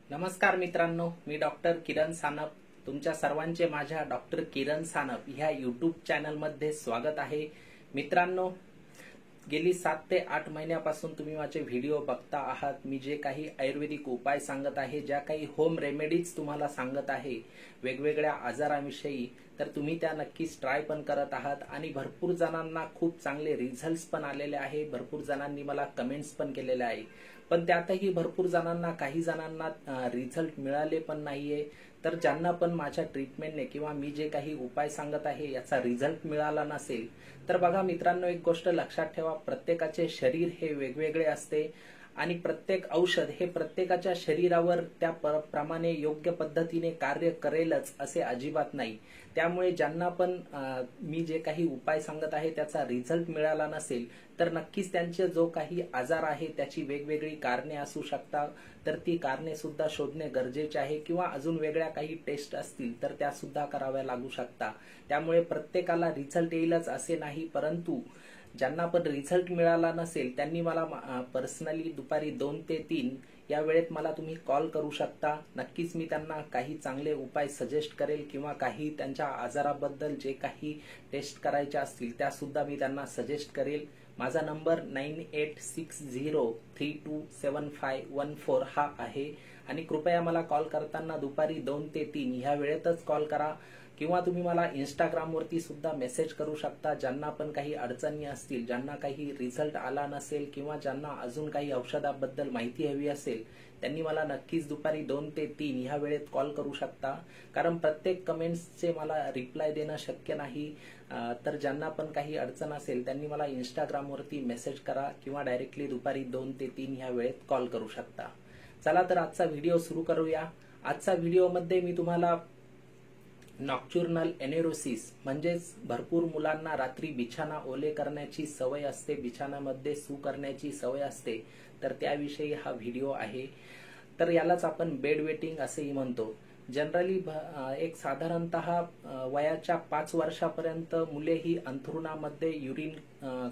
नमस्कार मित्रांनो, मी डॉक्टर किरण सानप. तुमच्या सर्वांचे माझ्या डॉक्टर किरण सानप ह्या यूट्यूब चॅनलमध्ये स्वागत आहे. मित्रांनो, गेली 7 ते 8 महिन्यापासून तुम्ही माझे व्हिडिओ बघता आहात. मी जे काही आयुर्वेदिक उपाय सांगत आहे, ज्या काही होम रेमेडीज तुम्हाला सांगत आहे वेगवेगळ्या आजारांविषयी, तर तुम्ही त्या नक्कीच ट्राय पण करत आहात आणि भरपूर जणांना खूप चांगले रिझल्ट्स पण आलेले आहे. भरपूर जणांनी मला कमेंट्स पण केलेले आहे. पण त्यातही भरपूर जणांना, काही जणांना रिझल्ट मिळाले पण नाहीये. तर ज्यांना पण माझ्या ट्रीटमेंटने किंवा मी जे काही उपाय सांगत आहे याचा रिझल्ट मिळाला नसेल, तर बघा मित्रांनो, एक गोष्ट लक्षात ठेवा, प्रत्येकाचे शरीर हे वेगवेगळे असते आणि प्रत्येक औषध हे प्रत्येकाच्या शरीरावर त्या प्रमाणे योग्य पद्धतीने कार्य करेलच असे अजिबात नाही. त्यामुळे ज्यांना पण मी जे काही उपाय सांगत आहे त्याचा रिझल्ट मिळाला नसेल, तर नक्कीच त्यांचे जो काही आजार आहे त्याची वेगवेगळी कारणे असू शकतात. तर ती कारणे सुद्धा शोधणे गरजेचे आहे किंवा अजून वेगळ्या काही टेस्ट असतील तर त्या सुद्धा कराव्या लागू शकतात. त्यामुळे प्रत्येकाला रिझल्ट येईलच असे नाही, परंतु ज्यांना पण रिझल्ट मिळाला नसेल त्यांनी मला पर्सनली दुपारी 2 ते 3 या वेळेत मला तुम्ही कॉल करू शकता. नक्कीच मी त्यांना काही चांगले उपाय सजेस्ट करेल किंवा काही त्यांच्या आजाराबद्दल जे काही टेस्ट करायच्या असतील त्या सुद्धा मी त्यांना सजेस्ट करेल. माझा नंबर 9860327514 हा आहे आणि कृपया मला कॉल करताना दुपारी 2 ते 3 ह्या वेळेतच कॉल करा किंवा तुम्ही मला इंस्टाग्रामवरती सुद्धा मेसेज करू शकता. ज्यांना पण काही अडचणी असतील, ज्यांना काही रिझल्ट आला नसेल किंवा ज्यांना अजून काही औषधाबद्दल माहिती हवी असेल, त्यांनी मला नक्कीच दुपारी 2 ते 3 ह्या वेळेत कॉल करू शकता. कारण प्रत्येक कमेंट्सचे मला रिप्लाय देणं शक्य नाही. तर ज्यांना पण काही अडचण असेल त्यांनी मला इंस्टाग्रामवरती मेसेज करा किंवा डायरेक्टली दुपारी 2 ते 3 ह्या वेळेत कॉल करू शकता. चला तर आजचा व्हिडिओ सुरू करूया. आजचा व्हिडिओमध्ये मी तुम्हाला नॉक्चुर्नल एनेरोसिस म्हणजेच भरपूर मुलांना रात्री बिछाना ओले करण्याची सवय असते, बिछाण्यामध्ये सू करण्याची सवय असते, तर त्याविषयी हा व्हिडिओ आहे. तर यालाच आपण बेड वेटिंग असेही म्हणतो. जनरली एक साधारणतः वयाच्या 5 वर्षापर्यंत मुले ही अंथरुणामध्ये युरिन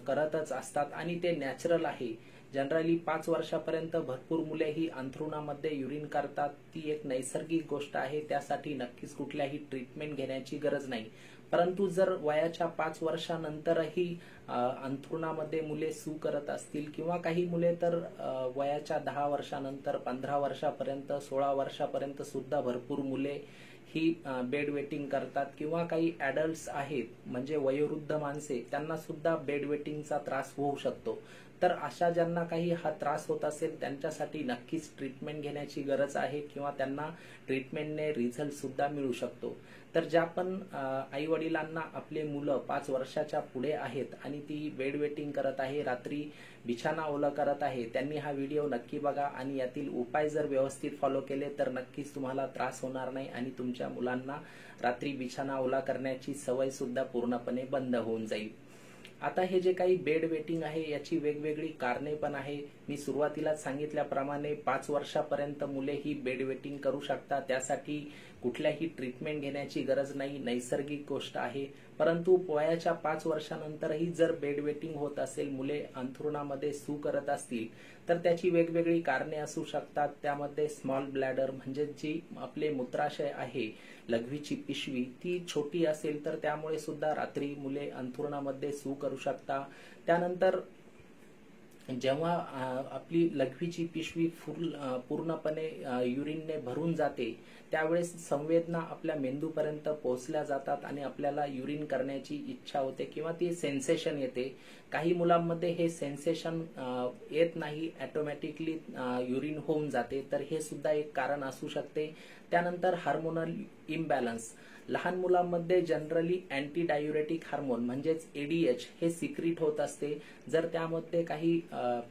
करतच असतात आणि ते नॅचरल आहे. जनरली 5 वर्षापर्यंत भरपूर मुले ही अंथरुणामध्ये युरिन करतात. ती एक नैसर्गिक गोष्ट आहे. त्यासाठी नक्कीच कुठल्याही ट्रीटमेंट घेण्याची गरज नाही. परंतु जर वयाच्या 5 वर्षानंतरही अंथरुणामध्ये मुले सू करत असतील किंवा काही मुले तर वयाच्या 10 वर्षानंतर 15 वर्षापर्यंत 16 वर्षापर्यंत सुद्धा भरपूर मुले ही बेड वेटिंग करतात किंवा काही ॲडल्ट्स आहेत म्हणजे वयोवृद्ध माणसे, त्यांना सुद्धा बेड वेटिंगचा त्रास होऊ शकतो. तर अशा ज्यांना काही हा त्रास होत असेल त्यांच्यासाठी नक्कीच ट्रीटमेंट घेण्याची गरज आहे किंवा त्यांना ट्रीटमेंटने रिझल्ट सुद्धा मिळू शकतो. तर ज्या पण आई वडिलांना आपले मुलं 5 वर्षाच्या पुढे आहेत आणि ती बेड वेटिंग करत आहे, रात्री बिछाना ओला करत आहे, त्यांनी हा व्हिडिओ नक्की बघा आणि यातील उपाय जर व्यवस्थित फॉलो केले तर नक्कीच तुम्हाला त्रास होणार नाही आणि तुमच्या मुलांना रात्री बिछाना ओला करण्याची सवय सुद्धा पूर्णपणे बंद होऊन जाईल. आता हे जे काही बेड वेटिंग आहे याची वेगवेगळी कारणे पण आहे. मी सुरुवातीला सांगितल्याप्रमाणे 5 वर्षापर्यंत मुले ही बेड वेटिंग करू शकतात. त्यासाठी कुठल्याही ट्रीटमेंट घेण्याची गरज नाही, नैसर्गिक गोष्ट आहे. परंतु वयाच्या 5 वर्षानंतरही जर बेड वेटिंग होत असेल, मुले अंथरुणामध्ये सू करत असतील, तर त्याची वेगवेगळी कारणे असू शकतात. त्यामध्ये स्मॉल ब्लॅडर म्हणजे जी आपले मूत्राशय आहे, लघवीची पिशवी, ती छोटी असेल तर त्यामुळे सुद्धा रात्री मुले अंथरुणामध्ये सू करू शकता. त्यानंतर जेव्हा आपली लघवीची पिशवी पूर्णपणे युरिनने भरून जाते त्यावेळेस संवेदना आपल्या मेंदूपर्यंत पोहोचल्या जातात आणि आपल्याला युरिन करण्याची इच्छा होते किंवा ती सेन्सेशन येते. काही मुलांमध्ये हे सेन्सेशन येत नाही, ऑटोमॅटिकली युरिन होऊन जाते, तर हे सुद्धा एक कारण असू शकते. त्यानंतर हार्मोनल इम्बॅलन्स. लहान मुलांमध्ये जनरली अँटी डायुरेटिक हार्मोन म्हणजेच एडीएच हे सिक्रीट होत असते. जर त्यामध्ये काही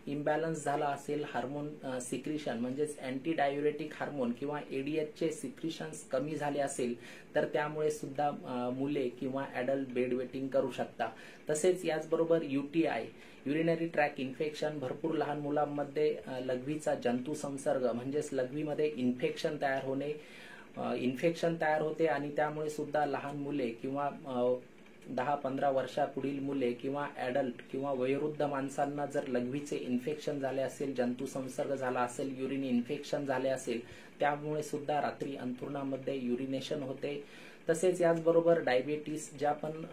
इम्बॅलन्स झाला असेल, हार्मोन सिक्रिशन म्हणजेच अँटी डायुरेटिक हार्मोन किंवा एडीएचचे सिक्रिशन्स कमी झाले असेल, तर त्यामुळे सुद्धा मुले किंवा ॲडल्ट बेड वेटिंग करू शकता. तसेच याचबरोबर यूटीआय, युरिनरी ट्रॅक इन्फेक्शन, भरपूर लहान मुलांमध्ये लघवीचा जंतू संसर्ग म्हणजेच लघवीमध्ये इन्फेक्शन तयार होते आणि त्यामुळे सुद्धा लहान मुले किंवा 10-15 वर्षापुढील मुले किंवा ॲडल्ट किंवा वयोवृद्ध माणसांना जर लघवीचे इन्फेक्शन झाले असेल, जंतू संसर्ग झाला असेल, युरिन इन्फेक्शन झाले असेल, त्यामुळे सुद्धा रात्री अंथरुणामध्ये युरिनेशन होते. तसेच याचबरोबर डायबिटीस, ज्या पण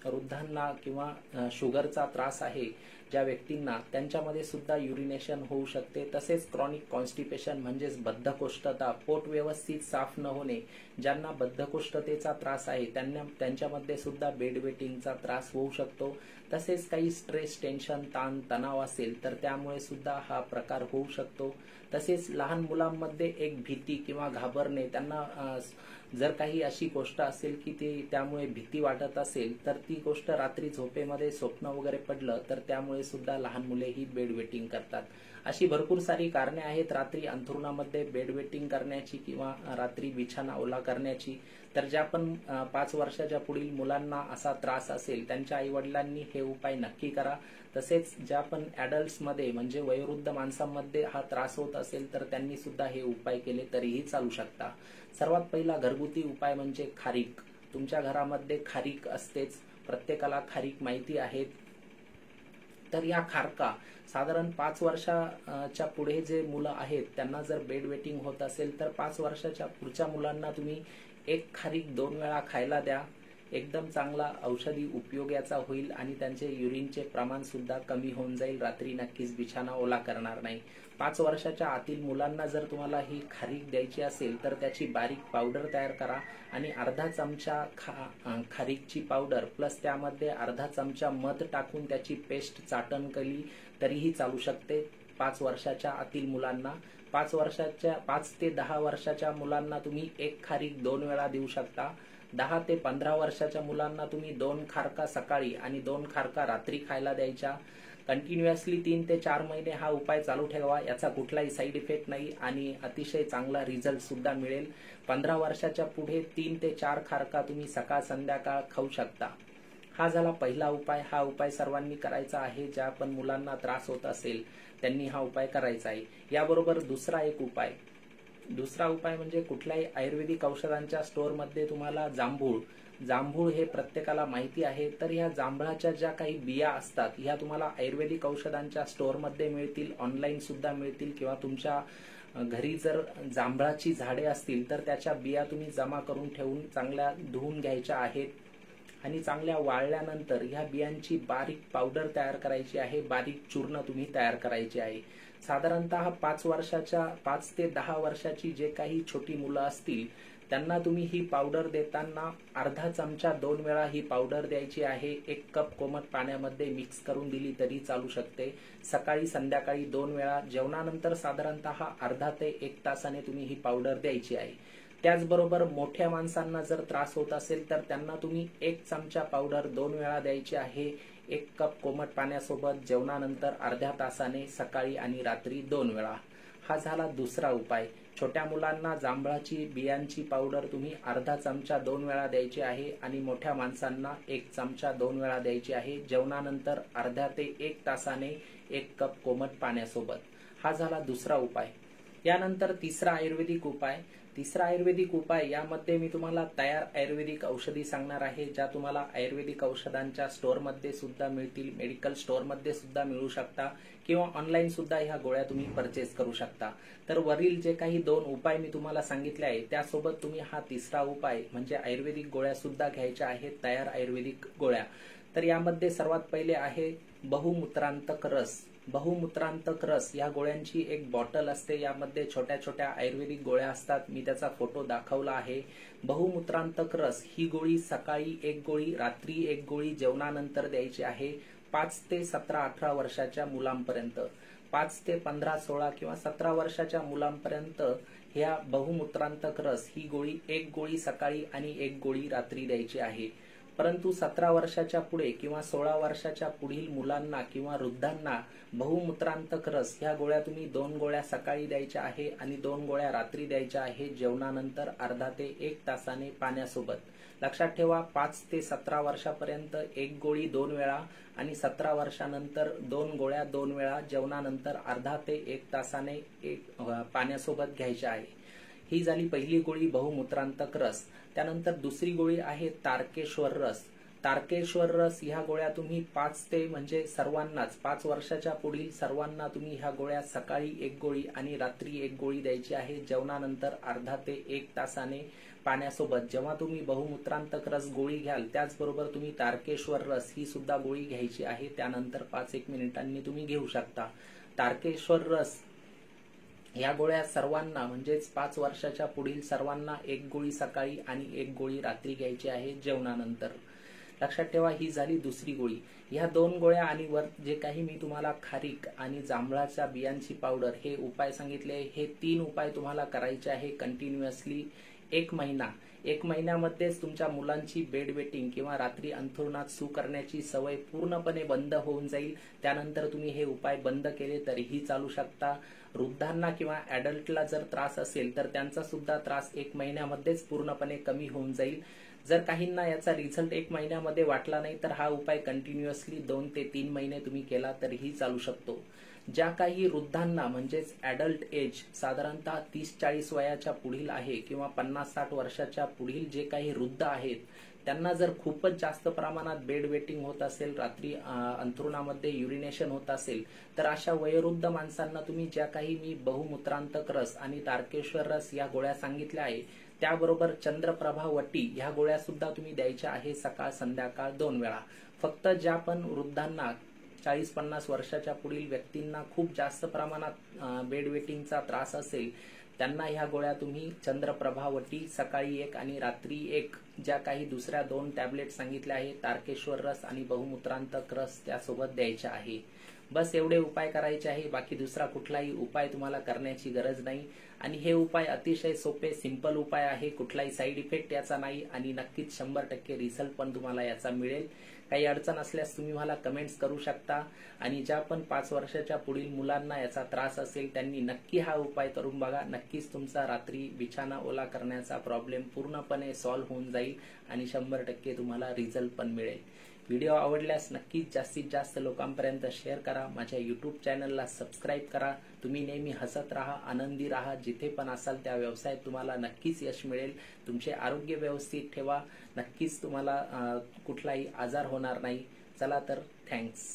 वृद्धांना किंवा शुगरचा त्रास आहे ज्या व्यक्तींना, त्यांच्यामध्ये सुद्धा युरिनेशन होऊ शकते. तसेच क्रॉनिक कॉन्स्टिपेशन म्हणजेच बद्धकोष्ठता, पोट व्यवस्थित साफ न होणे, ज्यांना बद्धकोष्ठतेचा त्रास आहे त्यांच्यामध्ये सुद्धा बेड वेटिंगचा त्रास होऊ शकतो. तसेच काही स्ट्रेस, टेन्शन, ताण, तणाव असेल तर त्यामुळे सुद्धा हा प्रकार होऊ शकतो. तसेच लहान मुलांमध्ये एक भीती किंवा घाबरणे, त्यांना जर काही अशी गोष्ट असेल की ते त्यामुळे भीती वाटत असेल तर ती गोष्ट रात्री झोपेमध्ये स्वप्न वगैरे पडलं तर त्यामुळे सुद्धा लहान मुले ही बेड वेटिंग करतात. अशी भरपूर सारी कारणे आहेत रात्री अंथरुणामध्ये बेड वेटिंग करण्याची किंवा रात्री बिछाना ओला करण्याची. तर ज्या पण 5 वर्षाच्या पुढील मुलांना असा त्रास असेल त्यांच्या आईवडिलांनी हे उपाय नक्की करा. तसेच ज्या पण ॲडल्ट्समध्ये म्हणजे वयोवृद्ध माणसांमध्ये हा त्रास होत असेल तर त्यांनी सुद्धा हे उपाय केले तरीही चालू शकता. सर्वात पहिला घरगुती उपाय म्हणजे खारीक. तुमच्या घरामध्ये खारीक असतेच, प्रत्येकाला खारीक माहिती आहे. तर या खारका साधारण 5 वर्षाच्या पुढे जे मुलं आहेत त्यांना जर बेड वेटिंग होत असेल तर 5 वर्षाच्या पुढच्या मुलांना तुम्ही एक खारीक 2 वेळा खायला द्या. एकदम चांगला औषधी उपयोग याचा होईल आणि त्यांचे युरिनचे प्रमाण सुद्धा कमी होऊन जाईल. रात्री नक्कीच बिछाना ओला करणार नाही. 5 वर्षाच्या आतील मुलांना जर तुम्हाला ही खारीक द्यायची असेल तर त्याची बारीक पावडर तयार करा आणि अर्धा चमचा खारीकची पावडर प्लस त्यामध्ये अर्धा चमचा मध टाकून त्याची पेस्ट चाटण केली तरीही चालू शकते 5 वर्षाच्या आतील मुलांना. 5 ते 10 वर्षाच्या मुलांना तुम्ही एक खारीक 2 वेळा देऊ शकता. 10 ते 15 वर्षाच्या मुलांना तुम्ही 2 खारका सकाळी आणि 2 खारका रात्री खायला द्यायच्या. कंटिन्युअसली 3 ते 4 महिने हा उपाय चालू ठेवा. याचा कुठलाही साईड इफेक्ट नाही आणि अतिशय चांगला रिझल्ट सुद्धा मिळेल. 15 वर्षाच्या पुढे 3 ते 4 खारका तुम्ही सकाळ संध्याकाळ खाऊ शकता. हा झाला पहिला उपाय. हा उपाय सर्वांनी करायचा आहे. ज्या पण मुलांना त्रास होत असेल त्यांनी हा उपाय करायचा आहे. याबरोबर दुसरा उपाय म्हणजे कुठल्याही आयुर्वेदिक औषधांच्या स्टोअरमध्ये तुम्हाला जांभूळ हे प्रत्येकाला माहिती आहे. तर ह्या जांभळाच्या ज्या काही बिया असतात ह्या तुम्हाला आयुर्वेदिक औषधांच्या स्टोअरमध्ये मिळतील, ऑनलाईन सुद्धा मिळतील किंवा तुमच्या घरी जर जांभळाची झाडे असतील तर त्याच्या बिया तुम्ही जमा करून ठेवून चांगल्या धुवून घ्यायच्या आहेत आणि चांगल्या वाळल्यानंतर ह्या बियांची बारीक पावडर तयार करायची आहे. बारीक चूर्ण तुम्ही तयार करायचे आहे. साधारणतः 5 ते 10 वर्षाची जे काही छोटी मुलं असतील त्यांना तुम्ही ही पावडर देताना अर्धा चमचा 2 वेळा ही पावडर द्यायची आहे. 1 कप कोमट पाण्यामध्ये मिक्स करून दिली तरी चालू शकते. सकाळी संध्याकाळी 2 वेळा. जेवणानंतर साधारणतः अर्धा ते 1 तासाने तुम्ही ही पावडर द्यायची आहे. त्याचबरोबर मोठ्या माणसांना जर त्रास होत असेल तर त्यांना तुम्ही 1 चमचा पावडर 2 वेळा द्यायची आहे. 1 कप कोमट पाण्यासोबत जेवणानंतर अर्ध्या तासाने सकाळी आणि रात्री 2 वेळा. हा झाला दुसरा उपाय. छोट्या मुलांना जांभळाची बियांची पावडर तुम्ही अर्धा चमचा 2 वेळा द्यायची आहे आणि मोठ्या माणसांना 1 चमचा 2 वेळा द्यायची आहे. जेवणानंतर अर्ध्या ते 1 तासाने 1 कप कोमट पाण्यासोबत. हा झाला दुसरा उपाय. यानंतर तिसरा आयुर्वेदिक उपाय यामध्ये मी तुम्हाला तयार आयुर्वेदिक औषधी सांगणार आहे, ज्या तुम्हाला आयुर्वेदिक औषधांच्या स्टोअरमध्ये सुद्धा मिळतील, मेडिकल स्टोअरमध्ये सुद्धा मिळू शकता किंवा ऑनलाईन सुद्धा ह्या गोळ्या तुम्ही परचेस करू शकता. तर वरील जे काही 2 उपाय मी तुम्हाला सांगितले आहे त्यासोबत तुम्ही हा तिसरा उपाय म्हणजे आयुर्वेदिक गोळ्या सुद्धा घ्यायच्या आहेत, तयार आयुर्वेदिक गोळ्या. तर यामध्ये सर्वात पहिले आहे बहुमूत्रांतक रस. या गोळ्यांची एक बॉटल असते. यामध्ये छोट्या छोट्या आयुर्वेदिक गोळ्या असतात. मी त्याचा फोटो दाखवला आहे. बहुमूत्रांतक रस ही गोळी सकाळी 1 गोळी, रात्री 1 गोळी जेवणानंतर द्यायची आहे. 5 ते 17-18 वर्षाच्या मुलांपर्यंत. 5 ते 15, 16 किंवा 17 वर्षाच्या मुलांपर्यंत ह्या बहुमूत्रांतक रस ही गोळी 1 गोळी सकाळी आणि 1 गोळी रात्री द्यायची आहे. परंतु 17 वर्षाच्या पुढे किंवा 16 वर्षाच्या पुढील मुलांना किंवा वृद्धांना बहुमूत्रांतक रस ह्या गोळ्या तुम्ही 2 गोळ्या सकाळी द्यायच्या आहे आणि 2 गोळ्या रात्री द्यायच्या आहे. जेवणानंतर अर्धा ते 1 तासाने पाण्यासोबत. लक्षात ठेवा, 5 ते 17 वर्षापर्यंत 1 गोळी 2 वेळा आणि 17 वर्षानंतर 2 गोळ्या 2 वेळा. जेवणानंतर अर्धा ते 1 तासाने पाण्यासोबत घ्यायच्या आहे. ही झाली पहिली गोळी बहुमूत्रांतक रस. त्यानंतर दुसरी गोळी आहे तारकेश्वर रस. तारकेश्वर रस ह्या गोळ्या तुम्ही 5 ते म्हणजे सर्वांनाच 5 वर्षाच्या पुढील सर्वांना तुम्ही ह्या गोळ्या सकाळी 1 गोळी आणि रात्री 1 गोळी द्यायची आहे। जेवणानंतर अर्धा ते 1 तासाने पाण्यासोबत। जेव्हा तुम्ही बहुमूत्रांतक रस गोळी घ्याल त्याचबरोबर तुम्ही तारकेश्वर रस ही सुद्धा गोळी घ्यायची आहे। त्यानंतर 5-1 मिनिटांनी तुम्ही घेऊ शकता। तारकेश्वर रस या गोळ्या सर्वांना म्हणजेच 5 वर्षाच्या पुढील सर्वांना 1 गोळी सकाळी आणि 1 गोळी रात्री घ्यायची आहे जेवणानंतर। लक्षात ठेवा, ही झाली दुसरी गोळी। ह्या 2 गोळ्या आणि वर जे काही मी तुम्हाला खारीक आणि जांभळाच्या बियांची पावडर हे उपाय सांगितले, हे 3 उपाय तुम्हाला करायचे आहे कंटिन्युअसली 1 महिना। 1 महिन्यामध्येच तुमच्या मुलांची बेड वेटिंग किंवा रात्री अंथरुणात सू करण्याची सवय पूर्णपणे बंद होऊन जाईल। त्यानंतर तुम्ही हे उपाय बंद केले तरीही चालू शकता। वृद्धांना किंवा ॲडल्टला जर त्रास असेल तर त्यांचा सुद्धा त्रास 1 महिन्यामध्येच पूर्णपणे कमी होऊन जाईल। जर काहींना याचा रिझल्ट 1 महिन्यामध्ये वाटला नाही तर हा उपाय कंटिन्युअसली 2 ते 3 महिने तुम्ही केला तरीही चालू शकतो। ज्या काही वृद्धांना म्हणजेच ॲडल्ट एज साधारणतः 30-40 वयाच्या पुढील आहे किंवा 50-60 वर्षाच्या पुढील जे काही वृद्ध आहेत त्यांना जर खूपच जास्त प्रमाणात बेड वेटिंग होत असेल, रात्री अंथरुणामध्ये युरिनेशन होत असेल तर अशा वयोवृद्ध माणसांना तुम्ही ज्या काही मी बहुमूत्रांतक रस आणि तारकेश्वर रस या गोळ्या सांगितल्या आहे त्याबरोबर चंद्रप्रभा वटी ह्या गोळ्या सुद्धा तुम्ही द्यायच्या आहे सकाळ संध्याकाळ 2 वेळा। फक्त ज्या पण वृद्धांना 40-50 वर्षाच्या पुढील व्यक्तींना खूप जास्त प्रमाणात बेड वेटिंगचा त्रास असेल त्यांना ह्या गोळ्या तुम्ही चंद्रप्रभा वटी सकाळी 1 आणि रात्री 1 ज्या काही दुसऱ्या 2 टॅबलेट सांगितल्या आहे तारकेश्वर रस आणि बहुमूत्रांतक रस त्यासोबत द्यायच्या आहे। बस एवढे उपाय करायचे आहे, बाकी दुसरा कुठलाही उपाय तुम्हाला करण्याची गरज नाही। आणि हे उपाय अतिशय सोपे सिंपल उपाय आहे, कुठलाही साईड इफेक्ट याचा नाही आणि नक्कीच 100% रिझल्ट पण तुम्हाला याचा मिळेल। काही अडचण असल्यास तुम्ही मला कमेंट्स करू शकता आणि ज्या पण 5 वर्षाच्या पुढील मुलांना याचा त्रास असेल त्यांनी नक्की हा उपाय करून बघा। नक्कीच तुमचा रात्री बिछाना ओला करण्याचा प्रॉब्लेम पूर्णपणे सॉल्व्ह होऊन जाईल आणि 100% तुम्हाला रिझल्ट पण मिळेल। व्हिडिओ आवडल्यास नक्कीच जास्तीत जास्त लोकांपर्यंत शेअर करा। माझ्या यूट्यूब चॅनलला सबस्क्राईब करा। तुम्ही नेहमी हसत राहा, आनंदी राहा। जिथे पण असाल त्या व्यवसायात तुम्हाला नक्कीच यश मिळेल। तुमचे आरोग्य व्यवस्थित ठेवा, नक्कीच तुम्हाला कुठलाही आजार होणार नाही। चला तर, थँक्स।